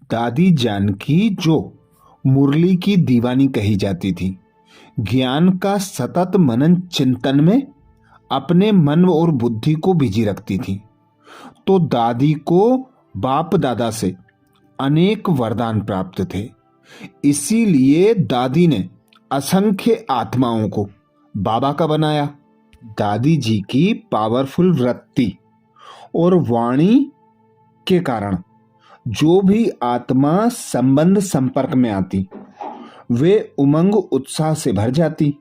दादी जानकी जो मुरली की दीवानी कही जाती थी, ज्ञान का सतत मनन चिंतन में अपने मन और बुद्धि को बिजी रखती थी। तो दादी को बाप दादा से अनेक वरदान प्राप्त थे। इसीलिए दादी ने असंख्य आत्माओं को बाबा का बनाया। दादी जी की पावरफुल वृत्ति और वाणी के कारण जो भी आत्मा संबंध संपर्क में आती, वे उमंग उत्साह से भर जाती।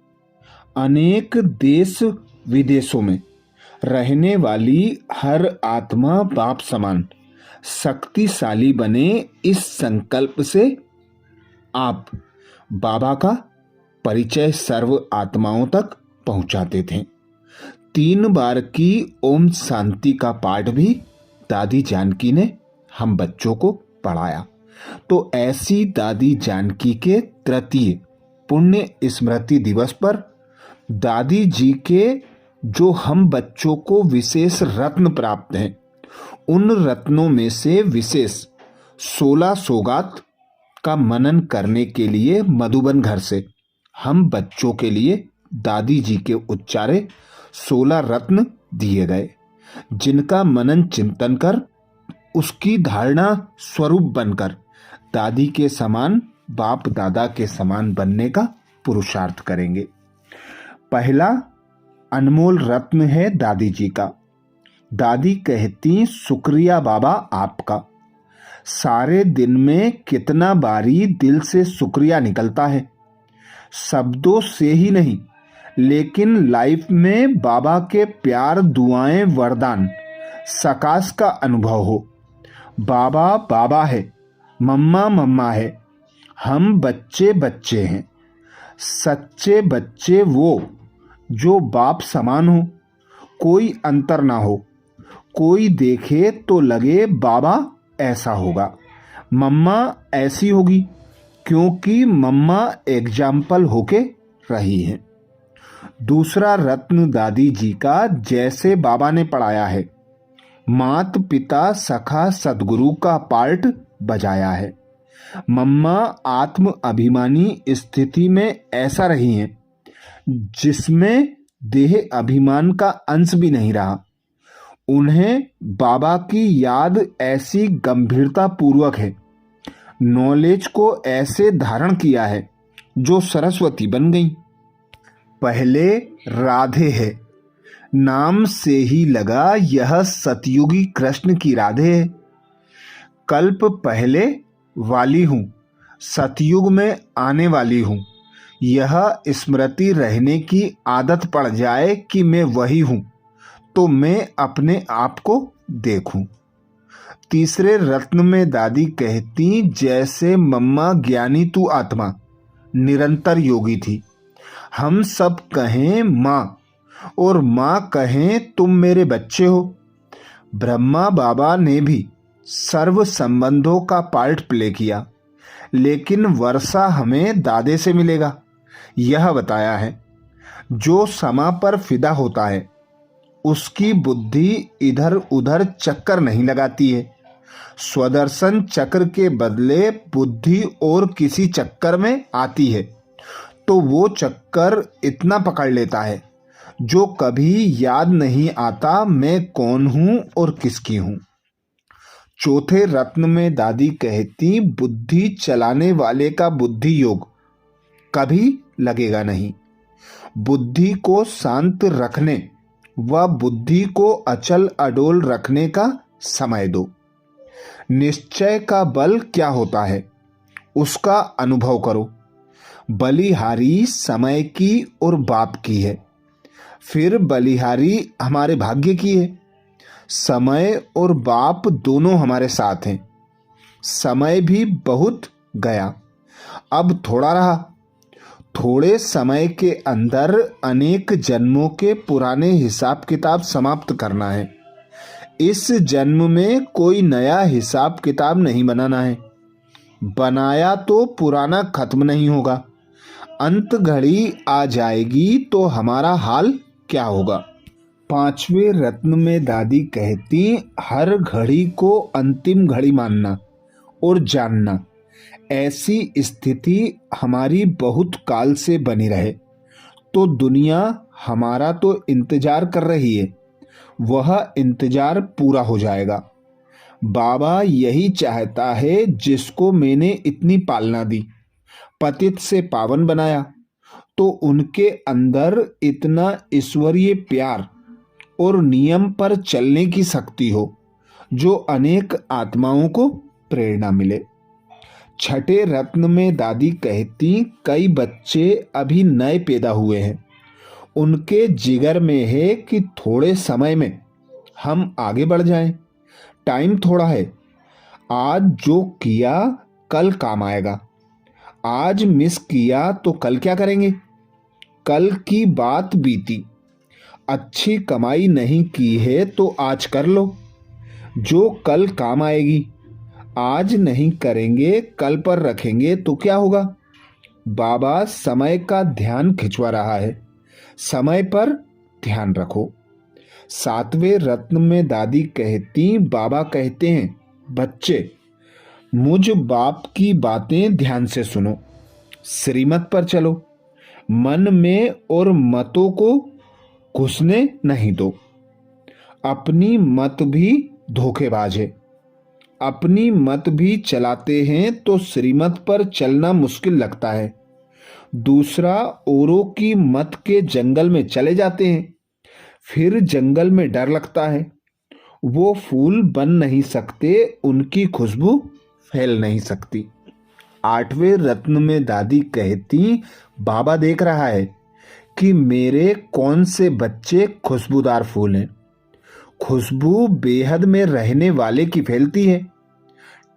अनेक देश विदेशों में रहने वाली हर आत्मा बाप समान शक्तिशाली बने, इस संकल्प से आप बाबा का परिचय सर्व आत्माओं तक पहुंचाते थे। 3 बार की ओम शांति का पाठ भी दादी जानकी ने हम बच्चों को पढ़ाया। तो ऐसी दादी जानकी के तृतीय पुण्य स्मृति दिवस पर दादी जी के जो हम बच्चों को विशेष रत्न प्राप्त हैं, उन रत्नों में से विशेष 16 सौगात का मनन करने के लिए मधुबन घर से हम बच्चों के लिए दादी जी के उच्चारे 16 रत्न दिए गए, जिनका मनन चिंतन कर उसकी धारणा स्वरूप बनकर दादी के समान, बाप दादा के समान बनने का पुरुषार्थ करेंगे। पहला अनमोल रत्न है दादी जी का। दादी कहती, शुक्रिया बाबा आपका। सारे दिन में कितना बारी दिल से शुक्रिया निकलता है, शब्दों से ही नहीं, लेकिन लाइफ में बाबा के प्यार, दुआएं, वरदान, सकाश का अनुभव हो। बाबा बाबा है, मम्मा मम्मा है, हम बच्चे बच्चे हैं। सच्चे बच्चे वो जो बाप समान हो, कोई अंतर ना हो। कोई देखे तो लगे बाबा ऐसा होगा, मम्मा ऐसी होगी, क्योंकि मम्मा एग्जाम्पल होके रही है। दूसरा रत्न दादी जी का, जैसे बाबा ने पढ़ाया है, मात पिता सखा सदगुरु का पार्ट बजाया है। मम्मा आत्म अभिमानी स्थिति में ऐसा रही हैं जिसमें देह अभिमान का अंश भी नहीं रहा। उन्हें बाबा की याद ऐसी गंभीरता पूर्वक है, नॉलेज को ऐसे धारण किया है जो सरस्वती बन गई। पहले राधे है, नाम से ही लगा यह सतयुगी कृष्ण की राधे है। कल्प पहले वाली हूँ, सतयुग में आने वाली हूँ। यह स्मृति रहने की आदत पड़ जाए कि मैं वही हूँ, तो मैं अपने आप को देखूं। तीसरे रत्न में दादी कहती, जैसे मम्मा ज्ञानी तू आत्मा निरंतर योगी थी, हम सब कहें माँ और माँ कहें तुम मेरे बच्चे हो। ब्रह्मा बाबा ने भी सर्व संबंधों का पार्ट प्ले किया, लेकिन वर्षा हमें दादे से मिलेगा, यह बताया है। जो समा पर फिदा होता है, उसकी बुद्धि इधर उधर चक्कर नहीं लगाती है। स्वदर्शन चक्र के बदले बुद्धि और किसी चक्कर में आती है, तो वो चक्कर इतना पकड़ लेता है जो कभी याद नहीं आता मैं कौन हूं और किसकी हूं। चौथे रत्न में दादी कहती, बुद्धि चलाने वाले का बुद्धि योग कभी लगेगा नहीं। बुद्धि को शांत रखने व बुद्धि को अचल अडोल रखने का समय दो। निश्चय का बल क्या होता है, उसका अनुभव करो। बलिहारी समय की और बाप की है, फिर बलिहारी हमारे भाग्य की है। समय और बाप दोनों हमारे साथ हैं। समय भी बहुत गया, अब थोड़ा रहा। थोड़े समय के अंदर अनेक जन्मों के पुराने हिसाब किताब समाप्त करना है। इस जन्म में कोई नया हिसाब किताब नहीं बनाना है। बनाया तो पुराना खत्म नहीं होगा। अंत घड़ी आ जाएगी तो हमारा हाल क्या होगा। 5वें रत्न में दादी कहती, हर घड़ी को अंतिम घड़ी मानना और जानना, ऐसी स्थिति हमारी बहुत काल से बनी रहे तो दुनिया हमारा तो इंतजार कर रही है, वह इंतजार पूरा हो जाएगा। बाबा यही चाहता है, जिसको मैंने इतनी पालना दी, पतित से पावन बनाया, तो उनके अंदर इतना ईश्वरीय प्यार और नियम पर चलने की शक्ति हो जो अनेक आत्माओं को प्रेरणा मिले। छठे रत्न में दादी कहती, कई बच्चे अभी नए पैदा हुए हैं, उनके जिगर में है कि थोड़े समय में हम आगे बढ़ जाएं। टाइम थोड़ा है, आज जो किया कल काम आएगा, आज मिस किया तो कल क्या करेंगे। कल की बात बीती, अच्छी कमाई नहीं की है तो आज कर लो, जो कल काम आएगी। आज नहीं करेंगे, कल पर रखेंगे तो क्या होगा। बाबा समय का ध्यान खिंचवा रहा है, समय पर ध्यान रखो। सातवें रत्न में दादी कहती, बाबा कहते हैं, बच्चे मुझ बाप की बातें ध्यान से सुनो, श्रीमत पर चलो, मन में और मतों को घुसने नहीं दो। अपनी मत भी धोखेबाज है, अपनी मत भी चलाते हैं तो श्रीमत पर चलना मुश्किल लगता है। दूसरा, औरों की मत के जंगल में चले जाते हैं, फिर जंगल में डर लगता है, वो फूल बन नहीं सकते, उनकी खुशबू फैल नहीं सकती। आठवें रत्न में दादी कहती, बाबा देख रहा है कि मेरे कौन से बच्चे खुशबूदार फूल हैं। खुशबू बेहद में रहने वाले की फैलती है।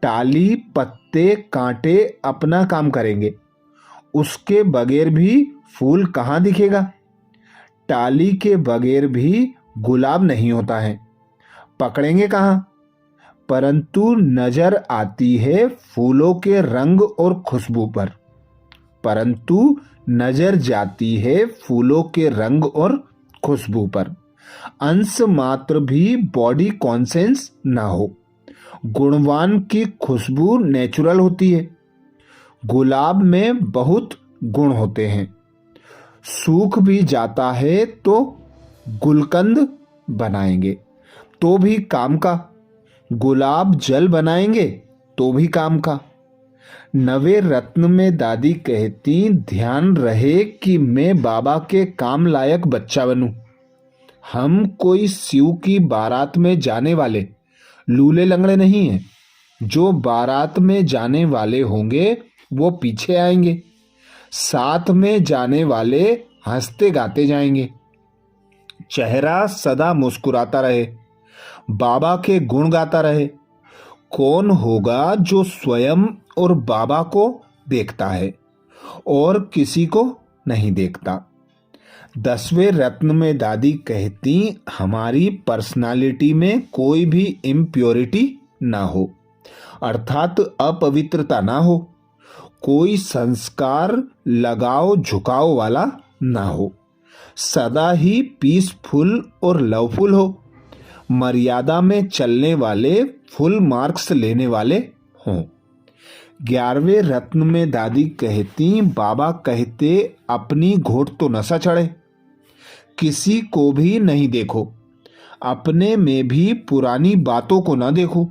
टाली, पत्ते, कांटे अपना काम करेंगे, उसके बगैर भी फूल कहाँ दिखेगा। टाली के बगैर भी गुलाब नहीं होता है, पकड़ेंगे कहाँ। परंतु नजर आती है फूलों के रंग और खुशबू पर, परंतु नजर जाती है फूलों के रंग और खुशबू पर। अंश मात्र भी बॉडी कॉन्सेंस ना हो। गुणवान की खुशबू नेचुरल होती है, गुलाब में बहुत गुण होते हैं। सूख भी जाता है तो गुलकंद बनाएंगे तो भी काम का, गुलाब जल बनाएंगे तो भी काम का। नवे रत्न में दादी कहती, ध्यान रहे कि मैं बाबा के काम लायक बच्चा बनूं। हम कोई शिव की बारात में जाने वाले लूले लंगड़े नहीं हैं। जो बारात में जाने वाले होंगे वो पीछे आएंगे, साथ में जाने वाले हंसते गाते जाएंगे। चेहरा सदा मुस्कुराता रहे, बाबा के गुण गाता रहे। कौन होगा जो स्वयं और बाबा को देखता है और किसी को नहीं देखता। 10वें रत्न में दादी कहती, हमारी पर्सनालिटी में कोई भी इम्प्योरिटी ना हो, अर्थात अपवित्रता ना हो। कोई संस्कार लगाव झुकाव वाला ना हो, सदा ही पीसफुल और लवफुल हो। मर्यादा में चलने वाले, फुल मार्क्स लेने वाले हों। 11वें रत्न में दादी कहती, बाबा कहते, अपनी घोट तो नशा चढ़े, किसी को भी नहीं देखो, अपने में भी पुरानी बातों को ना देखो।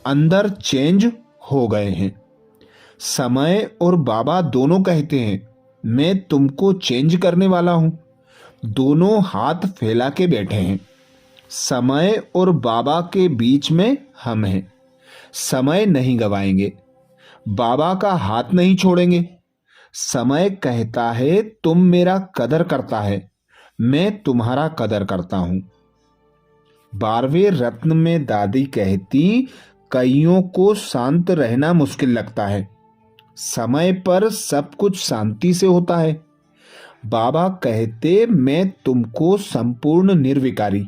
अंदर चेंज हो गए हैं। समय और बाबा दोनों कहते हैं, मैं तुमको चेंज करने वाला हूं। दोनों हाथ फैला के बैठे हैं। समय और बाबा के बीच में हम हैं। समय नहीं गवाएंगे, बाबा का हाथ नहीं छोड़ेंगे। समय कहता है, तुम मेरा कदर करता है, मैं तुम्हारा कदर करता हूं। 12वें रत्न में दादी कहती, कईयों को शांत रहना मुश्किल लगता है, समय पर सब कुछ शांति से होता है। बाबा कहते, मैं तुमको संपूर्ण निर्विकारी,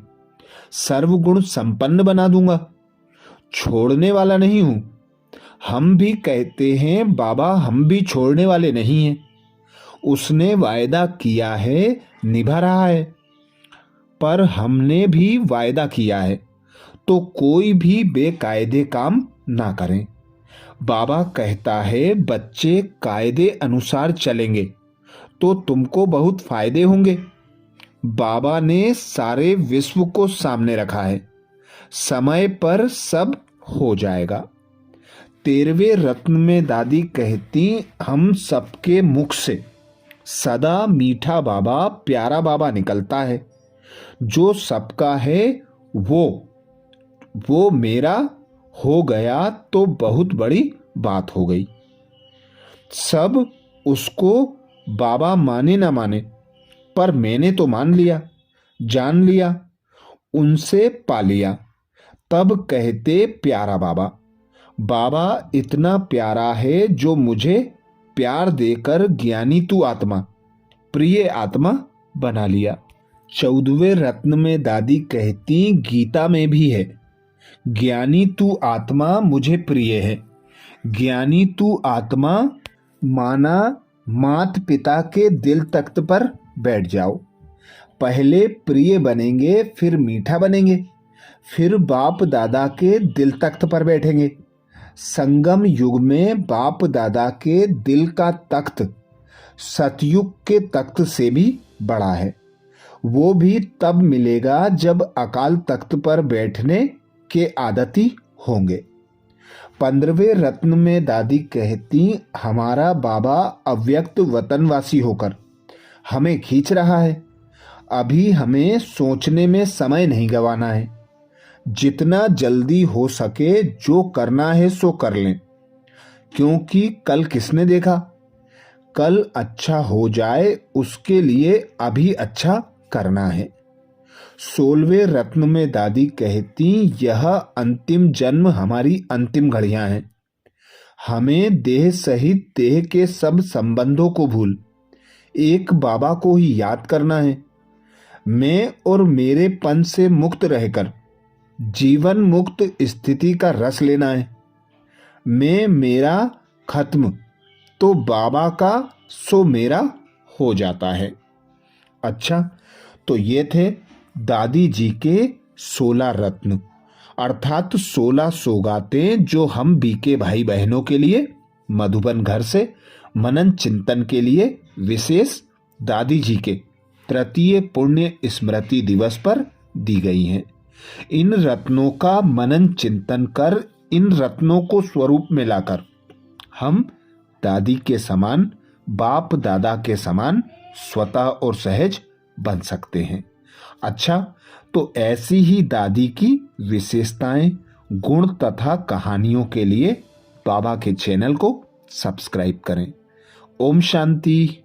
सर्वगुण संपन्न बना दूंगा, छोड़ने वाला नहीं हूं। हम भी कहते हैं, बाबा हम भी छोड़ने वाले नहीं हैं। उसने वायदा किया है, निभा रहा है। पर हमने भी वायदा किया है तो कोई भी बेकायदे काम ना करें। बाबा कहता है बच्चे कायदे अनुसार चलेंगे तो तुमको बहुत फायदे होंगे। बाबा ने सारे विश्व को सामने रखा है, समय पर सब हो जाएगा। 13वें रत्न में दादी कहती हम सबके मुख से सदा मीठा बाबा, प्यारा बाबा निकलता है। जो सबका है वो मेरा हो गया तो बहुत बड़ी बात हो गई। सब उसको बाबा माने ना माने, पर मैंने तो मान लिया, जान लिया, उनसे पा लिया। तब कहते प्यारा बाबा, बाबा इतना प्यारा है जो मुझे प्यार देकर ज्ञानी तू आत्मा, प्रिय आत्मा बना लिया। 14वें रत्न में दादी कहती गीता में भी है, ज्ञानी तू आत्मा मुझे प्रिय है। ज्ञानी तू आत्मा माना मात पिता के दिल तख्त पर बैठ जाओ। पहले प्रिय बनेंगे, फिर मीठा बनेंगे, फिर बाप दादा के दिल तख्त पर बैठेंगे। संगम युग में बाप दादा के दिल का तख्त सतयुग के तख्त से भी बड़ा है। वो भी तब मिलेगा जब अकाल तख्त पर बैठने के आदती होंगे। 15वें रत्न में दादी कहती हमारा बाबा अव्यक्त वतनवासी होकर हमें खींच रहा है। अभी हमें सोचने में समय नहीं गंवाना है। जितना जल्दी हो सके जो करना है सो कर लें, क्योंकि कल किसने देखा। कल अच्छा हो जाए उसके लिए अभी अच्छा करना है। 16वें रत्न में दादी कहती यह अंतिम जन्म हमारी अंतिम घड़ियां हैं। हमें देह सहित देह के सब संबंधों को भूल एक बाबा को ही याद करना है। मैं और मेरे पन से मुक्त रहकर जीवन मुक्त स्थिति का रस लेना है। मैं मेरा खत्म तो बाबा का सो मेरा हो जाता है। अच्छा, तो ये थे दादी जी के 16 रत्न, अर्थात 16 सौगातें जो हम बीके भाई बहनों के लिए मधुबन घर से मनन चिंतन के लिए विशेष दादी जी के तृतीय पुण्य स्मृति दिवस पर दी गई हैं। इन रत्नों का मनन चिंतन कर, इन रत्नों को स्वरूप में लाकर हम दादी के समान, बाप दादा के समान स्वतः और सहज बन सकते हैं। अच्छा, तो ऐसी ही दादी की विशेषताएं, गुण तथा कहानियों के लिए बाबा के चैनल को सब्सक्राइब करें। ओम शांति।